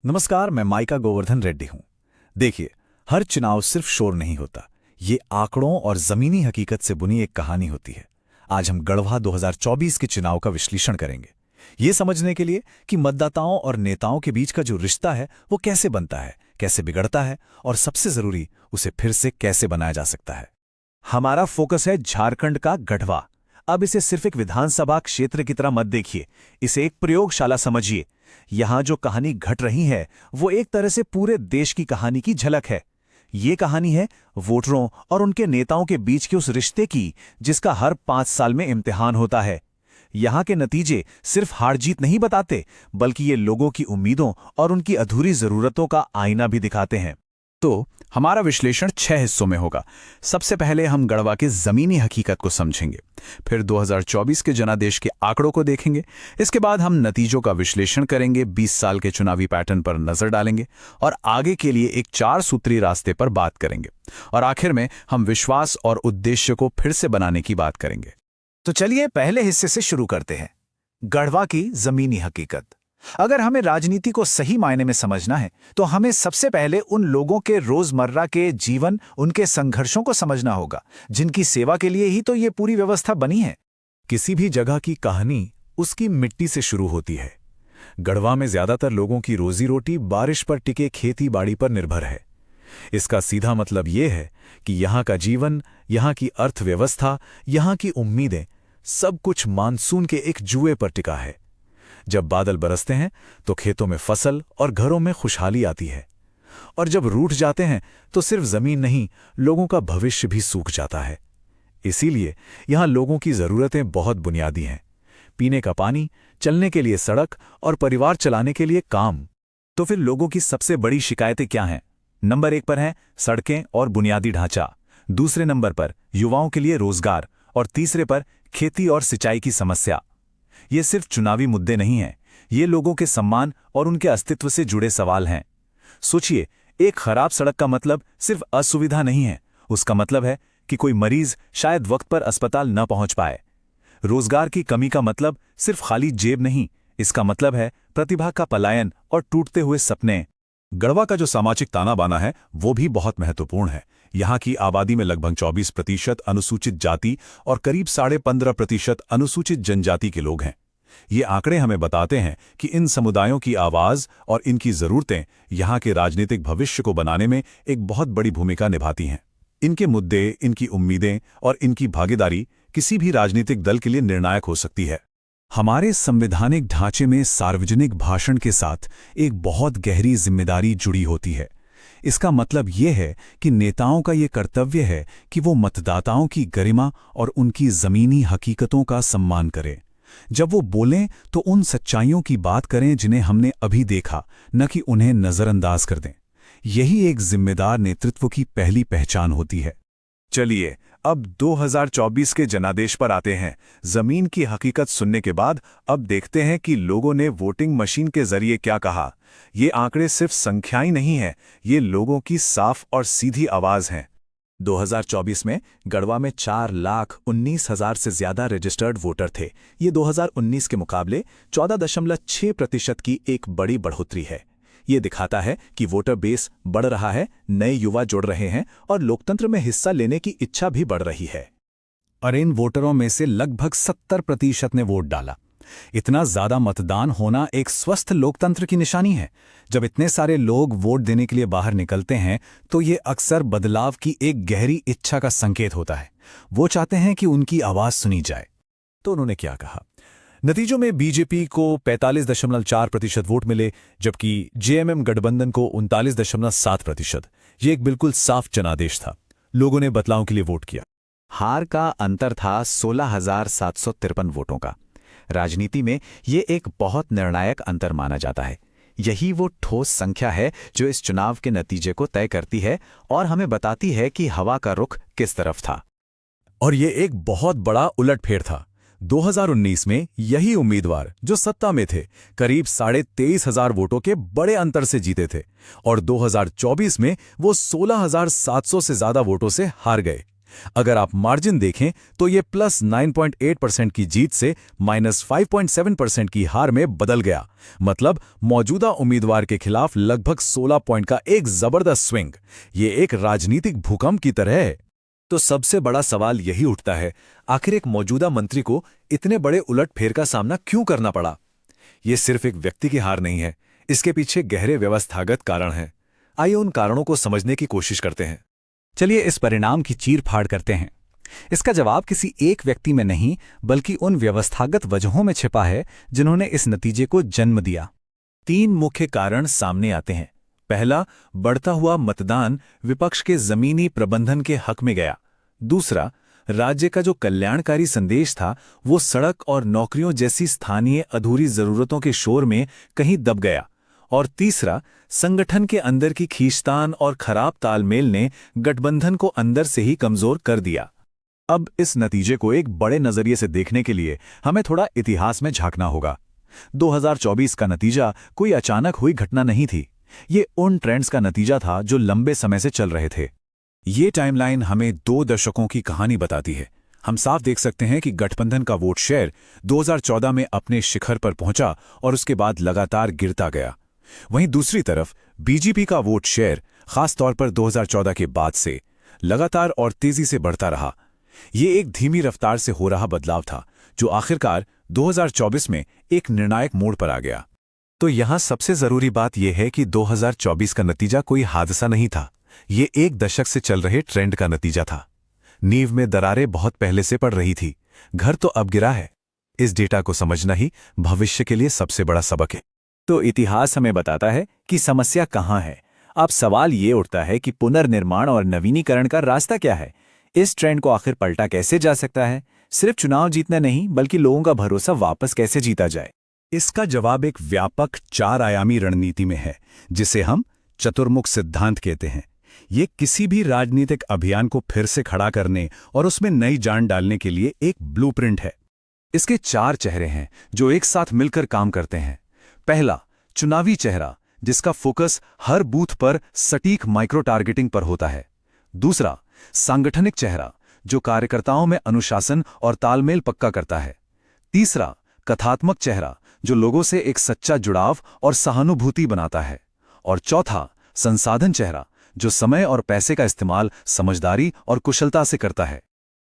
नमस्कार, मैं माइका गोवर्धन रेड्डी हूं। देखिए, हर चुनाव सिर्फ शोर नहीं होता। ये आंकड़ों और जमीनी हकीकत से बुनी एक कहानी होती है। आज हम गढ़वा 2024 के चुनाव का विश्लेषण करेंगे, ये समझने के लिए कि मतदाताओं और नेताओं के बीच का जो रिश्ता है वो कैसे बनता है, कैसे बिगड़ता है और सबसे जरूरी, उसे फिर से कैसे बनाया जा सकता है। हमारा फोकस है झारखंड का गढ़वा। अब इसे सिर्फ एक विधानसभा क्षेत्र की तरह मत देखिए, इसे एक प्रयोगशाला समझिए। यहां जो कहानी घट रही है वो एक तरह से पूरे देश की कहानी की झलक है। ये कहानी है वोटरों और उनके नेताओं के बीच के उस रिश्ते की जिसका हर 5 साल में इम्तिहान होता है। यहां के नतीजे सिर्फ हार जीत नहीं बताते, बल्कि ये लोगों की उम्मीदों और उनकी अधूरी जरूरतों का आईना भी दिखाते हैं। तो हमारा विश्लेषण 6 हिस्सों में होगा। सबसे पहले हम गढ़वा के जमीनी हकीकत को समझेंगे, फिर 2024 के जनादेश के आंकड़ों को देखेंगे, इसके बाद हम नतीजों का विश्लेषण करेंगे, 20 साल के चुनावी पैटर्न पर नजर डालेंगे और आगे के लिए एक 4 सूत्री रास्ते पर बात करेंगे, और आखिर में हम विश्वास और उद्देश्य को फिर से बनाने की बात करेंगे। तो चलिए पहले हिस्से से शुरू करते हैं, गढ़वा की जमीनी हकीकत। अगर हमें राजनीति को सही मायने में समझना है तो हमें सबसे पहले उन लोगों के रोजमर्रा के जीवन, उनके संघर्षों को समझना होगा, जिनकी सेवा के लिए ही तो ये पूरी व्यवस्था बनी है। किसी भी जगह की कहानी उसकी मिट्टी से शुरू होती है। गढ़वा में ज्यादातर लोगों की रोजी रोटी बारिश पर टिके खेती बाड़ी पर निर्भर है। इसका सीधा मतलब ये है कि यहाँ का जीवन, यहाँ की अर्थव्यवस्था, यहाँ की उम्मीदें, सब कुछ मानसून के एक जुए पर टिका है। जब बादल बरसते हैं तो खेतों में फसल और घरों में खुशहाली आती है, और जब रूठ जाते हैं तो सिर्फ जमीन नहीं, लोगों का भविष्य भी सूख जाता है। इसीलिए यहां लोगों की जरूरतें बहुत बुनियादी हैं: पीने का पानी, चलने के लिए सड़क और परिवार चलाने के लिए काम। तो फिर लोगों की सबसे बड़ी शिकायतें क्या हैं? नंबर 1 पर हैं सड़कें और बुनियादी ढांचा, दूसरे नंबर पर युवाओं के लिए रोजगार, और तीसरे पर खेती और सिंचाई की समस्या। ये सिर्फ चुनावी मुद्दे नहीं हैं, ये लोगों के सम्मान और उनके अस्तित्व से जुड़े सवाल हैं। सोचिए, एक खराब सड़क का मतलब सिर्फ असुविधा नहीं है, उसका मतलब है कि कोई मरीज शायद वक्त पर अस्पताल न पहुंच पाए। रोजगार की कमी का मतलब सिर्फ खाली जेब नहीं, इसका मतलब है प्रतिभा का पलायन और टूटते हुए सपने। गढ़वा का जो सामाजिक ताना बाना है वो भी बहुत महत्वपूर्ण है। यहाँ की आबादी में लगभग 24% अनुसूचित जाति और करीब 15.5% अनुसूचित जनजाति के लोग हैं। ये आंकड़े हमें बताते हैं कि इन समुदायों की आवाज और इनकी जरूरतें यहाँ के राजनीतिक भविष्य को बनाने में एक बहुत बड़ी भूमिका निभाती हैं। इनके मुद्दे, इनकी उम्मीदें और इनकी भागीदारी किसी भी राजनीतिक दल के लिए निर्णायक हो सकती है। हमारे संवैधानिक ढांचे में सार्वजनिक भाषण के साथ एक बहुत गहरी जिम्मेदारी जुड़ी होती है। इसका मतलब ये है कि नेताओं का ये कर्तव्य है कि वो मतदाताओं की गरिमा और उनकी जमीनी हकीकतों का सम्मान करें। जब वो बोलें तो उन सच्चाइयों की बात करें जिन्हें हमने अभी देखा, न कि उन्हें नजरअंदाज कर दें। यही एक जिम्मेदार नेतृत्व की पहली पहचान होती है। चलिए अब 2024 के जनादेश पर आते हैं। जमीन की हकीकत सुनने के बाद अब देखते हैं कि लोगों ने वोटिंग मशीन के जरिए क्या कहा। ये आंकड़े सिर्फ संख्याएं नहीं हैं, ये लोगों की साफ और सीधी आवाज हैं। 2024 में गढ़वा में 4,19,000 से ज्यादा रजिस्टर्ड वोटर थे। ये 2019 के मुकाबले 14.6% की एक बड़ी बढ़ोतरी है। ये दिखाता है कि वोटर बेस बढ़ रहा है, नए युवा जुड़ रहे हैं और लोकतंत्र में हिस्सा लेने की इच्छा भी बढ़ रही है। और इन वोटरों में से लगभग 70% ने वोट डाला। इतना ज्यादा मतदान होना एक स्वस्थ लोकतंत्र की निशानी है। जब इतने सारे लोग वोट देने के लिए बाहर निकलते हैं तो ये अक्सर बदलाव की एक गहरी इच्छा का संकेत होता है। वो चाहते हैं कि उनकी आवाज सुनी जाए। तो उन्होंने क्या कहा? नतीजों में बीजेपी को 45.4% वोट मिले, जबकि जेएमएम गठबंधन को 39.7%। ये एक बिल्कुल साफ जनादेश था। लोगों ने बदलाव के लिए वोट किया। हार का अंतर था 16,753 वोटों का। राजनीति में ये एक बहुत निर्णायक अंतर माना जाता है। यही वो ठोस संख्या है जो इस चुनाव के नतीजे को तय करती है और हमें बताती है कि हवा का रुख किस तरफ था। और ये एक बहुत बड़ा उलटफेर था। 2019 में यही उम्मीदवार जो सत्ता में थे करीब 23,500 वोटों के बड़े अंतर से जीते थे, और 2024 में वो 16,700 से ज्यादा वोटों से हार गए। अगर आप मार्जिन देखें तो ये प्लस 9.8% की जीत से माइनस 5.7% की हार में बदल गया। मतलब मौजूदा उम्मीदवार के खिलाफ लगभग 16 पॉइंट का एक जबरदस्त स्विंग। ये एक राजनीतिक भूकंप की तरह है। तो सबसे बड़ा सवाल यही उठता है, आखिर एक मौजूदा मंत्री को इतने बड़े उलटफेर का सामना क्यों करना पड़ा? ये सिर्फ एक व्यक्ति की हार नहीं है, इसके पीछे गहरे व्यवस्थागत कारण हैं। आइए उन कारणों को समझने की कोशिश करते हैं। चलिए इस परिणाम की चीर-फाड़ करते हैं। इसका जवाब किसी एक व्यक्ति में नहीं, बल्कि उन व्यवस्थागत वजहों में छिपा है जिन्होंने इस नतीजे को जन्म दिया। 3 मुख्य कारण सामने आते हैं। पहला, बढ़ता हुआ मतदान विपक्ष के जमीनी प्रबंधन के हक में गया। दूसरा, राज्य का जो कल्याणकारी संदेश था वो सड़क और नौकरियों जैसी स्थानीय अधूरी जरूरतों के शोर में कहीं दब गया। और तीसरा, संगठन के अंदर की खींचतान और खराब तालमेल ने गठबंधन को अंदर से ही कमजोर कर दिया। अब इस नतीजे को एक बड़े नजरिए से देखने के लिए हमें थोड़ा इतिहास में झांकना होगा। 2024 का नतीजा कोई अचानक हुई घटना नहीं थी। ये उन ट्रेंड्स का नतीजा था जो लंबे समय से चल रहे थे। ये टाइमलाइन हमें 2 दशकों की कहानी बताती है। हम साफ देख सकते हैं कि गठबंधन का वोट शेयर 2014 में अपने शिखर पर पहुंचा और उसके बाद लगातार गिरता गया। वहीं दूसरी तरफ बीजेपी का वोट शेयर खासतौर पर 2014 के बाद से लगातार और तेजी से बढ़ता रहा। ये एक धीमी रफ्तार से हो रहा बदलाव था जो आखिरकार 2024 में एक निर्णायक मोड़ पर आ गया। तो यहां सबसे जरूरी बात यह है कि 2024 का नतीजा कोई हादसा नहीं था। ये एक दशक से चल रहे ट्रेंड का नतीजा था। नींव में दरारें बहुत पहले से पड़ रही थी, घर तो अब गिरा है। इस डेटा को समझना ही भविष्य के लिए सबसे बड़ा सबक है। तो इतिहास हमें बताता है कि समस्या कहाँ है। अब सवाल ये उठता है कि पुनर्निर्माण और नवीनीकरण का रास्ता क्या है? इस ट्रेंड को आखिर पलटा कैसे जा सकता है? सिर्फ चुनाव जीतना नहीं, बल्कि लोगों का भरोसा वापस कैसे जीता जाए? इसका जवाब एक व्यापक 4 आयामी रणनीति में है, जिसे हम चतुर्मुख सिद्धांत कहते हैं। ये किसी भी राजनीतिक अभियान को फिर से खड़ा करने और उसमें नई जान डालने के लिए एक ब्लूप्रिंट है। इसके 4 चेहरे हैं जो एक साथ मिलकर काम करते हैं। पहला, चुनावी चेहरा, जिसका फोकस हर बूथ पर सटीक माइक्रो टारगेटिंग पर होता है। दूसरा, सांगठनिक चेहरा, जो कार्यकर्ताओं में अनुशासन और तालमेल पक्का करता है। तीसरा, कथात्मक चेहरा, जो लोगों से एक सच्चा जुड़ाव और सहानुभूति बनाता है। और चौथा, संसाधन चेहरा, जो समय और पैसे का इस्तेमाल समझदारी और कुशलता से करता है।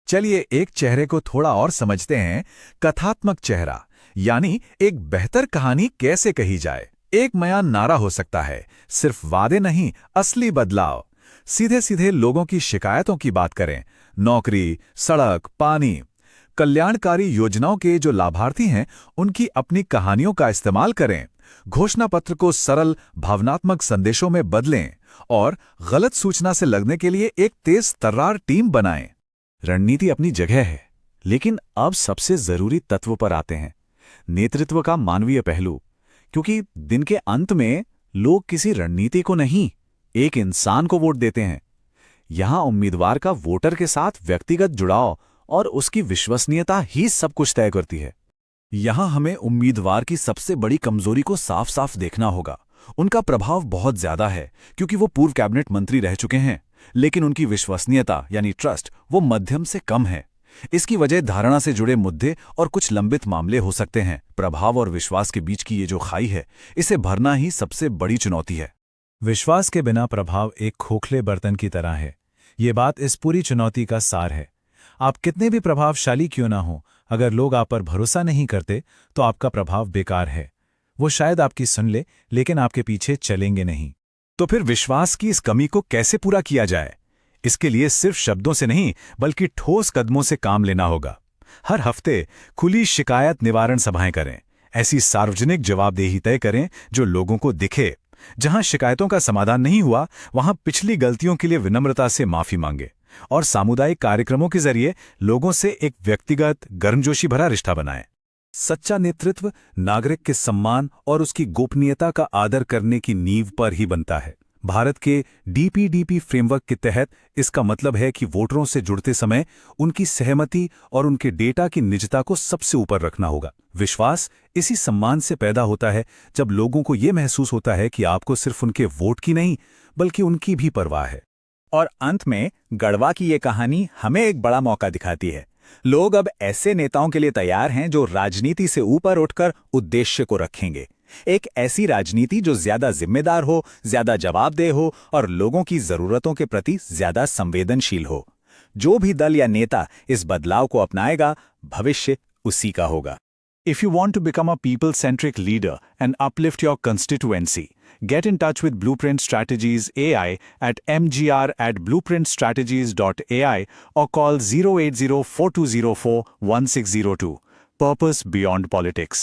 चलिए एक चेहरे को थोड़ा और समझते हैं। कथात्मक चेहरा, यानी एक बेहतर कहानी कैसे कही जाए। एक नया नारा हो सकता है, सिर्फ वादे नहीं, असली बदलाव। सीधे सीधे लोगों की शिकायतों की बात करें, नौकरी, सड़क, पानी। कल्याणकारी योजनाओं के जो लाभार्थी हैं उनकी अपनी कहानियों का इस्तेमाल करें। घोषणा पत्र को सरल भावनात्मक संदेशों में बदलें और गलत सूचना से लगने के लिए एक तेज तर्रार टीम बनाएं। रणनीति अपनी जगह है, लेकिन अब सबसे जरूरी तत्व पर आते हैं, नेतृत्व का मानवीय पहलू। क्योंकि दिन के अंत में लोग किसी रणनीति को नहीं, एक इंसान को वोट देते हैं। यहां उम्मीदवार का वोटर के साथ व्यक्तिगत जुड़ाव और उसकी विश्वसनीयता ही सब कुछ तय करती है। यहां हमें उम्मीदवार की सबसे बड़ी कमजोरी को साफ साफ देखना होगा। उनका प्रभाव बहुत ज्यादा है क्योंकि वो पूर्व कैबिनेट मंत्री रह चुके हैं, लेकिन उनकी विश्वसनीयता यानी ट्रस्ट वो मध्यम से कम है। इसकी वजह धारणा से जुड़े मुद्दे और कुछ लंबित मामले हो सकते हैं। प्रभाव और विश्वास के बीच की ये जो खाई है, इसे भरना ही सबसे बड़ी चुनौती है। विश्वास के बिना प्रभाव एक खोखले बर्तन की तरह है। ये बात इस पूरी चुनौती का सार है। आप कितने भी प्रभावशाली क्यों ना हो, अगर लोग आप पर भरोसा नहीं करते तो आपका प्रभाव बेकार है। वो शायद आपकी सुन ले, लेकिन आपके पीछे चलेंगे नहीं। तो फिर विश्वास की इस कमी को कैसे पूरा किया जाए? इसके लिए सिर्फ शब्दों से नहीं, बल्कि ठोस कदमों से काम लेना होगा। हर हफ्ते खुली शिकायत निवारण सभाएं करें। ऐसी सार्वजनिक जवाबदेही तय करें जो लोगों को दिखे। जहां शिकायतों का समाधान नहीं हुआ, वहां पिछली गलतियों के लिए विनम्रता से माफी मांगे और सामुदायिक कार्यक्रमों के जरिए लोगों से एक व्यक्तिगत गर्मजोशी भरा रिश्ता बनाएं। सच्चा नेतृत्व नागरिक के सम्मान और उसकी गोपनीयता का आदर करने की नींव पर ही बनता है। भारत के डीपीडीपी फ्रेमवर्क के तहत इसका मतलब है कि वोटरों से जुड़ते समय उनकी सहमति और उनके डेटा की निजता को सबसे ऊपर रखना होगा। विश्वास इसी सम्मान से पैदा होता है जब लोगों को ये महसूस होता है कि आपको सिर्फ उनके वोट की नहीं, बल्कि उनकी भी परवाह है। और अंत में गढ़वा की ये कहानी हमें एक बड़ा मौका दिखाती है। लोग अब ऐसे नेताओं के लिए तैयार हैं जो राजनीति से ऊपर उठकर उद्देश्य को रखेंगे। एक ऐसी राजनीति जो ज्यादा जिम्मेदार हो, ज्यादा जवाबदेह हो और लोगों की जरूरतों के प्रति ज्यादा संवेदनशील हो। जो भी दल या नेता इस बदलाव को अपनाएगा, भविष्य उसी का होगा। If you want to become a people-centric leader and uplift your constituency, get in touch with Blueprint Strategies AI at mgr@blueprintstrategies.ai or call 080-4204-1602. Purpose Beyond Politics.